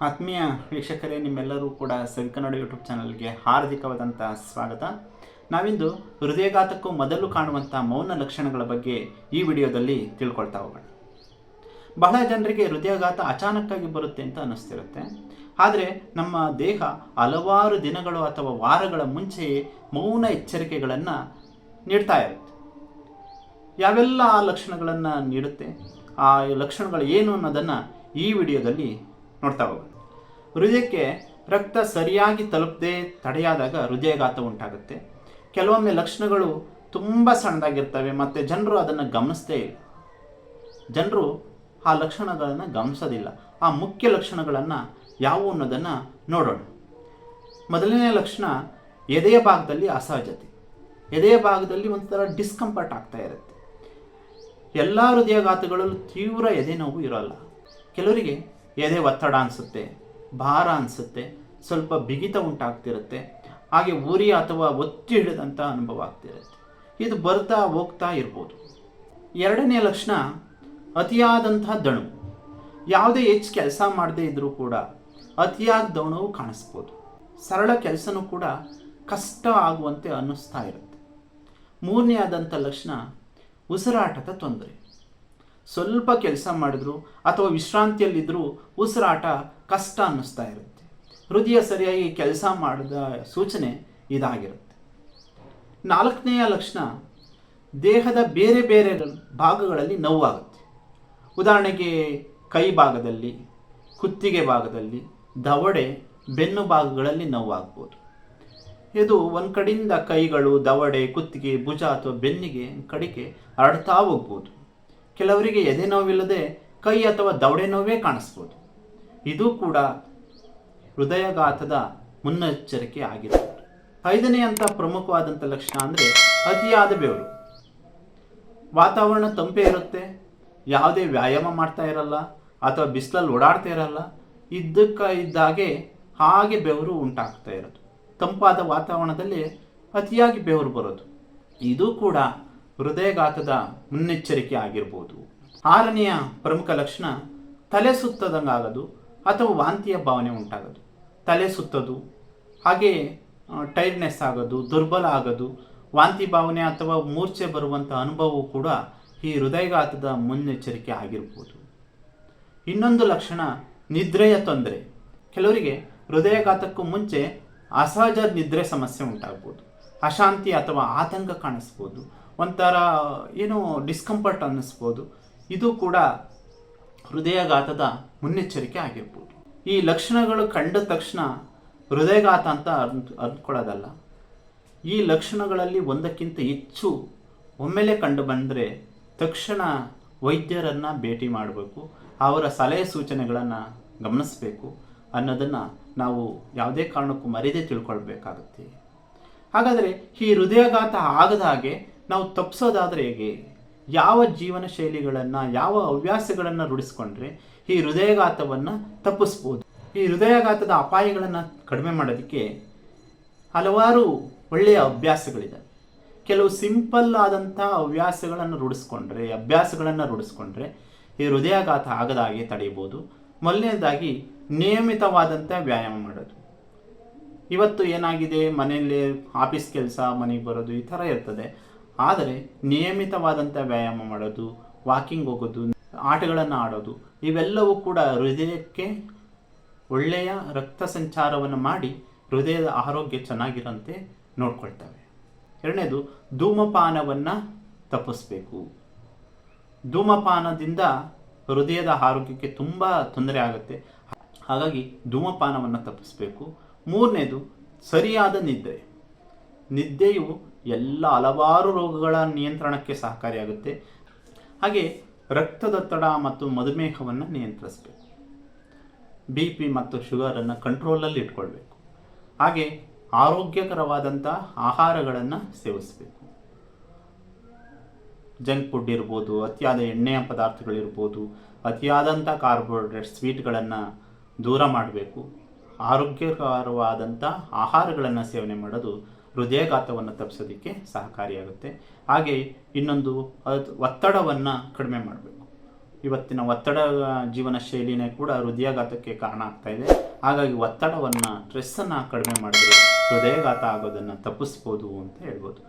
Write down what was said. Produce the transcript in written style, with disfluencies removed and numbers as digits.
ಆತ್ಮೀಯ ವೀಕ್ಷಕರೇ, ನಿಮ್ಮೆಲ್ಲರೂ ಕೂಡ ಸವಿಕನ್ನಡ ಯೂಟ್ಯೂಬ್ ಚಾನಲ್ಗೆ ಹಾರ್ದಿಕವಾದಂಥ ಸ್ವಾಗತ. ನಾವಿಂದು ಹೃದಯಘಾತಕ್ಕೂ ಮೊದಲು ಕಾಣುವಂಥ ಮೌನ ಲಕ್ಷಣಗಳ ಬಗ್ಗೆ ಈ ವಿಡಿಯೋದಲ್ಲಿ ತಿಳ್ಕೊಳ್ತಾ ಹೋಗೋಣ. ಬಹಳ ಜನರಿಗೆ ಹೃದಯಘಾತ ಅಚಾನಕ್ಕಾಗಿ ಬರುತ್ತೆ ಅಂತ ಅನ್ನಿಸ್ತಿರುತ್ತೆ. ಆದರೆ ನಮ್ಮ ದೇಹ ಹಲವಾರು ದಿನಗಳು ಅಥವಾ ವಾರಗಳ ಮುಂಚೆಯೇ ಮೌನ ಎಚ್ಚರಿಕೆಗಳನ್ನು ನೀಡ್ತಾ ಇರುತ್ತೆ. ಯಾವೆಲ್ಲ ಆ ಲಕ್ಷಣಗಳನ್ನು ನೀಡುತ್ತೆ, ಆ ಲಕ್ಷಣಗಳು ಏನು ಅನ್ನೋದನ್ನು ಈ ವಿಡಿಯೋದಲ್ಲಿ ನೋಡ್ತಾ ಹೋಗೋಣ. ಹೃದಯಕ್ಕೆ ರಕ್ತ ಸರಿಯಾಗಿ ತಲುಪದೆ ತಡೆಯಾದಾಗ ಹೃದಯಘಾತ ಉಂಟಾಗುತ್ತೆ. ಕೆಲವೊಮ್ಮೆ ಲಕ್ಷಣಗಳು ತುಂಬ ಸಣ್ಣದಾಗಿರ್ತವೆ ಮತ್ತು ಜನರು ಅದನ್ನು ಗಮನಿಸದೇ ಇಲ್ಲ. ಜನರು ಆ ಲಕ್ಷಣಗಳನ್ನು ಗಮನಿಸೋದಿಲ್ಲ. ಆ ಮುಖ್ಯ ಲಕ್ಷಣಗಳನ್ನು ಯಾವುವು ಅನ್ನೋದನ್ನು ನೋಡೋಣ. ಮೊದಲನೇ ಲಕ್ಷಣ ಎದೆಯ ಭಾಗದಲ್ಲಿ ಅಸಹಜತೆ. ಎದೆಯ ಭಾಗದಲ್ಲಿ ಒಂಥರ ಡಿಸ್ಕಂಫರ್ಟ್ ಆಗ್ತಾ ಇರುತ್ತೆ. ಎಲ್ಲ ಹೃದಯಘಾತಗಳಲ್ಲೂ ತೀವ್ರ ಎದೆ ನೋವು ಇರೋಲ್ಲ. ಕೆಲವರಿಗೆ ಎದೆ ಒತ್ತಡ ಅನಿಸುತ್ತೆ, ಭಾರ ಅನಿಸುತ್ತೆ, ಸ್ವಲ್ಪ ಬಿಗಿತ ಉಂಟಾಗ್ತಿರುತ್ತೆ, ಹಾಗೆ ಉರಿ ಅಥವಾ ಒತ್ತಿ ಹಿಡಿದಂಥ ಅನುಭವ ಆಗ್ತಿರುತ್ತೆ. ಇದು ಬರ್ತಾ ಹೋಗ್ತಾ ಇರ್ಬೋದು. ಎರಡನೇ ಲಕ್ಷಣ ಅತಿಯಾದಂತಹ ದಣು. ಯಾವುದೇ ಹೆಚ್ಚು ಕೆಲಸ ಮಾಡದೇ ಇದ್ದರೂ ಕೂಡ ಅತಿಯಾದ ದಣವು ಕಾಣಿಸ್ಬೋದು. ಸರಳ ಕೆಲಸನೂ ಕೂಡ ಕಷ್ಟ ಆಗುವಂತೆ ಅನ್ನಿಸ್ತಾ ಇರುತ್ತೆ. ಮೂರನೇ ಆದಂಥ ಲಕ್ಷಣ ಉಸಿರಾಟದ ತೊಂದರೆ. ಸ್ವಲ್ಪ ಕೆಲಸ ಮಾಡಿದ್ರು ಅಥವಾ ವಿಶ್ರಾಂತಿಯಲ್ಲಿದ್ದರೂ ಉಸಿರಾಟ ಕಷ್ಟ ಅನ್ನಿಸ್ತಾ ಇರುತ್ತೆ. ಹೃದಯ ಸರಿಯಾಗಿ ಕೆಲಸ ಮಾಡಿದ ಸೂಚನೆ ಇದಾಗಿರುತ್ತೆ. ನಾಲ್ಕನೆಯ ಲಕ್ಷಣ ದೇಹದ ಬೇರೆ ಬೇರೆ ಭಾಗಗಳಲ್ಲಿ ನೋವಾಗುತ್ತೆ. ಉದಾಹರಣೆಗೆ ಕೈ ಭಾಗದಲ್ಲಿ, ಕುತ್ತಿಗೆ ಭಾಗದಲ್ಲಿ, ದವಡೆ, ಬೆನ್ನು ಭಾಗಗಳಲ್ಲಿ ನೋವಾಗ್ಬೋದು. ಇದು ಒಂದು ಕಡೆಯಿಂದ ಕೈಗಳು, ದವಡೆ, ಕುತ್ತಿಗೆ, ಭುಜ ಅಥವಾ ಬೆನ್ನಿಗೆ ಕಡೆಗೆ ಹರಡ್ತಾ ಹೋಗ್ಬೋದು. ಕೆಲವರಿಗೆ ಎದೆ ನೋವಿಲ್ಲದೆ ಕೈ ಅಥವಾ ದವಡೆ ನೋವೇ ಕಾಣಿಸ್ಬೋದು. ಇದು ಕೂಡ ಹೃದಯಘಾತದ ಮುನ್ನೆಚ್ಚರಿಕೆ ಆಗಿರ್ಬೋದು. ಐದನೆಯಂಥ ಪ್ರಮುಖವಾದಂಥ ಲಕ್ಷಣ ಅಂದರೆ ಅತಿಯಾದ ಬೆವರು. ವಾತಾವರಣ ತಂಪೇ ಇರುತ್ತೆ, ಯಾವುದೇ ವ್ಯಾಯಾಮ ಮಾಡ್ತಾ ಇರಲ್ಲ ಅಥವಾ ಬಿಸಿಲಲ್ಲಿ ಓಡಾಡ್ತಾ ಇರಲ್ಲ, ಇದ್ದಾಗೆ ಹಾಗೆ ಬೆವರು ಉಂಟಾಗ್ತಾ ಇರೋದು. ತಂಪಾದ ವಾತಾವರಣದಲ್ಲಿ ಅತಿಯಾಗಿ ಬೆವರು ಬರೋದು, ಇದು ಕೂಡ ಹೃದಯಘಾತದ ಮುನ್ನೆಚ್ಚರಿಕೆ ಆಗಿರ್ಬೋದು. ಆರನೆಯ ಪ್ರಮುಖ ಲಕ್ಷಣ ತಲೆ ಸುತ್ತದಂಗಾಗೋದು ಅಥವಾ ವಾಂತಿಯ ಭಾವನೆ ಉಂಟಾಗೋದು. ತಲೆ ಸುತ್ತೋದು, ಹಾಗೆ ಟೈರ್ಡ್ನೆಸ್ ಆಗೋದು, ದುರ್ಬಲ ಆಗೋದು, ವಾಂತಿ ಭಾವನೆ ಅಥವಾ ಮೂರ್ಛೆ ಬರುವಂಥ ಅನುಭವವು ಕೂಡ ಈ ಹೃದಯಘಾತದ ಮುನ್ನೆಚ್ಚರಿಕೆ ಆಗಿರ್ಬೋದು. ಇನ್ನೊಂದು ಲಕ್ಷಣ ನಿದ್ರೆಯ ತೊಂದರೆ. ಕೆಲವರಿಗೆ ಹೃದಯಘಾತಕ್ಕೂ ಮುಂಚೆ ಅಸಹಜ ನಿದ್ರೆ ಸಮಸ್ಯೆ ಉಂಟಾಗ್ಬೋದು. ಅಶಾಂತಿ ಅಥವಾ ಆತಂಕ ಕಾಣಿಸ್ಬೋದು, ಒಂಥರ ಏನೋ ಡಿಸ್ಕಂಫರ್ಟ್ ಅನ್ನಿಸ್ಬೋದು. ಇದು ಕೂಡ ಹೃದಯಘಾತದ ಮುನ್ನೆಚ್ಚರಿಕೆ ಆಗಿರ್ಬೋದು. ಈ ಲಕ್ಷಣಗಳು ಕಂಡ ತಕ್ಷಣ ಹೃದಯಘಾತ ಅಂತ ಅಂದ್ಕೊಳ್ಳೋದಲ್ಲ. ಈ ಲಕ್ಷಣಗಳಲ್ಲಿ ಒಂದಕ್ಕಿಂತ ಹೆಚ್ಚು ಒಮ್ಮೆಲೆ ಕಂಡು ಬಂದರೆ ತಕ್ಷಣ ವೈದ್ಯರನ್ನು ಭೇಟಿ ಮಾಡಬೇಕು, ಅವರ ಸಲಹೆ ಸೂಚನೆಗಳನ್ನು ಗಮನಿಸಬೇಕು ಅನ್ನೋದನ್ನು ನಾವು ಯಾವುದೇ ಕಾರಣಕ್ಕೂ ಮರೆಯದೇ ತಿಳ್ಕೊಳ್ಬೇಕಾಗುತ್ತೆ. ಹಾಗಾದರೆ ಈ ಹೃದಯಘಾತ ಆಗದ ಹಾಗೆ ನಾವು ತಪ್ಪಿಸೋದಾದರೆ ಹೇಗೆ? ಯಾವ ಜೀವನ ಶೈಲಿಗಳನ್ನು, ಯಾವ ಹವ್ಯಾಸಗಳನ್ನು ರೂಢಿಸ್ಕೊಂಡ್ರೆ ಈ ಹೃದಯಘಾತವನ್ನು ತಪ್ಪಿಸ್ಬೋದು? ಈ ಹೃದಯಘಾತದ ಅಪಾಯಗಳನ್ನು ಕಡಿಮೆ ಮಾಡೋದಕ್ಕೆ ಹಲವಾರು ಒಳ್ಳೆಯ ಅಭ್ಯಾಸಗಳಿದೆ. ಕೆಲವು ಸಿಂಪಲ್ ಆದಂಥ ಅಭ್ಯಾಸಗಳನ್ನು ರೂಢಿಸ್ಕೊಂಡ್ರೆ ಈ ಹೃದಯಘಾತ ಆಗದ ಹಾಗೆ ತಡೆಯಬಹುದು. ಮೊದಲನೇದಾಗಿ ನಿಯಮಿತವಾದಂಥ ವ್ಯಾಯಾಮ ಮಾಡೋದು. ಇವತ್ತು ಏನಾಗಿದೆ, ಮನೆಯಲ್ಲಿ ಆಫೀಸ್ ಕೆಲಸ, ಮನೆಗೆ ಬರೋದು, ಈ ಥರ ಇರ್ತದೆ. ಆದರೆ ನಿಯಮಿತವಾದಂಥ ವ್ಯಾಯಾಮ ಮಾಡೋದು, ವಾಕಿಂಗ್ ಹೋಗೋದು, ಆಟಗಳನ್ನು ಆಡೋದು, ಇವೆಲ್ಲವೂ ಕೂಡ ಹೃದಯಕ್ಕೆ ಒಳ್ಳೆಯ ರಕ್ತ ಸಂಚಾರವನ್ನು ಮಾಡಿ ಹೃದಯದ ಆರೋಗ್ಯ ಚೆನ್ನಾಗಿರೋಂತೆ ನೋಡ್ಕೊಳ್ತವೆ. ಎರಡನೇದು ಧೂಮಪಾನವನ್ನು ತಪ್ಪಿಸ್ಬೇಕು. ಧೂಮಪಾನದಿಂದ ಹೃದಯದ ಆರೋಗ್ಯಕ್ಕೆ ತುಂಬ ತೊಂದರೆ ಆಗುತ್ತೆ. ಹಾಗಾಗಿ ಧೂಮಪಾನವನ್ನು ತಪ್ಪಿಸ್ಬೇಕು. ಮೂರನೇದು ಸರಿಯಾದ ನಿದ್ರೆ. ನಿದ್ದೆಯು ಹಲವಾರು ರೋಗಗಳ ನಿಯಂತ್ರಣಕ್ಕೆ ಸಹಕಾರಿಯಾಗುತ್ತೆ. ಹಾಗೆ ರಕ್ತದೊತ್ತಡ ಮತ್ತು ಮಧುಮೇಹವನ್ನು ನಿಯಂತ್ರಿಸಬೇಕು. BP ಮತ್ತು ಶುಗರನ್ನು ಕಂಟ್ರೋಲಲ್ಲಿ ಇಟ್ಕೊಳ್ಬೇಕು. ಹಾಗೆ ಆರೋಗ್ಯಕರವಾದಂಥ ಆಹಾರಗಳನ್ನು ಸೇವಿಸಬೇಕು. ಜಂಕ್ ಫುಡ್ ಇರ್ಬೋದು, ಅತಿಯಾದ ಎಣ್ಣೆಯ ಪದಾರ್ಥಗಳಿರ್ಬೋದು, ಅತಿಯಾದಂಥ ಕಾರ್ಬೋಹೈಡ್ರೇಟ್, ಸ್ವೀಟ್ಗಳನ್ನು ದೂರ ಮಾಡಬೇಕು. ಆರೋಗ್ಯಕರವಾದಂಥ ಆಹಾರಗಳನ್ನು ಸೇವನೆ ಮಾಡೋದು ಹೃದಯಘಾತವನ್ನು ತಪ್ಪಿಸೋದಕ್ಕೆ ಸಹಕಾರಿಯಾಗುತ್ತೆ. ಹಾಗೆ ಇನ್ನೊಂದು ಒತ್ತಡವನ್ನು ಕಡಿಮೆ ಮಾಡಬೇಕು. ಇವತ್ತಿನ ಒತ್ತಡ ಜೀವನ ಶೈಲಿನೇ ಕೂಡ ಹೃದಯಾಘಾತಕ್ಕೆ ಕಾರಣ ಆಗ್ತಾ ಇದೆ. ಹಾಗಾಗಿ ಒತ್ತಡವನ್ನು ಸ್ಟ್ರೆಸ್ಸನ್ನು ಕಡಿಮೆ ಮಾಡಿದ್ರೆ ಹೃದಯಾಘಾತ ಆಗೋದನ್ನು ತಪ್ಪಿಸ್ಬೋದು ಅಂತ ಹೇಳ್ಬೋದು.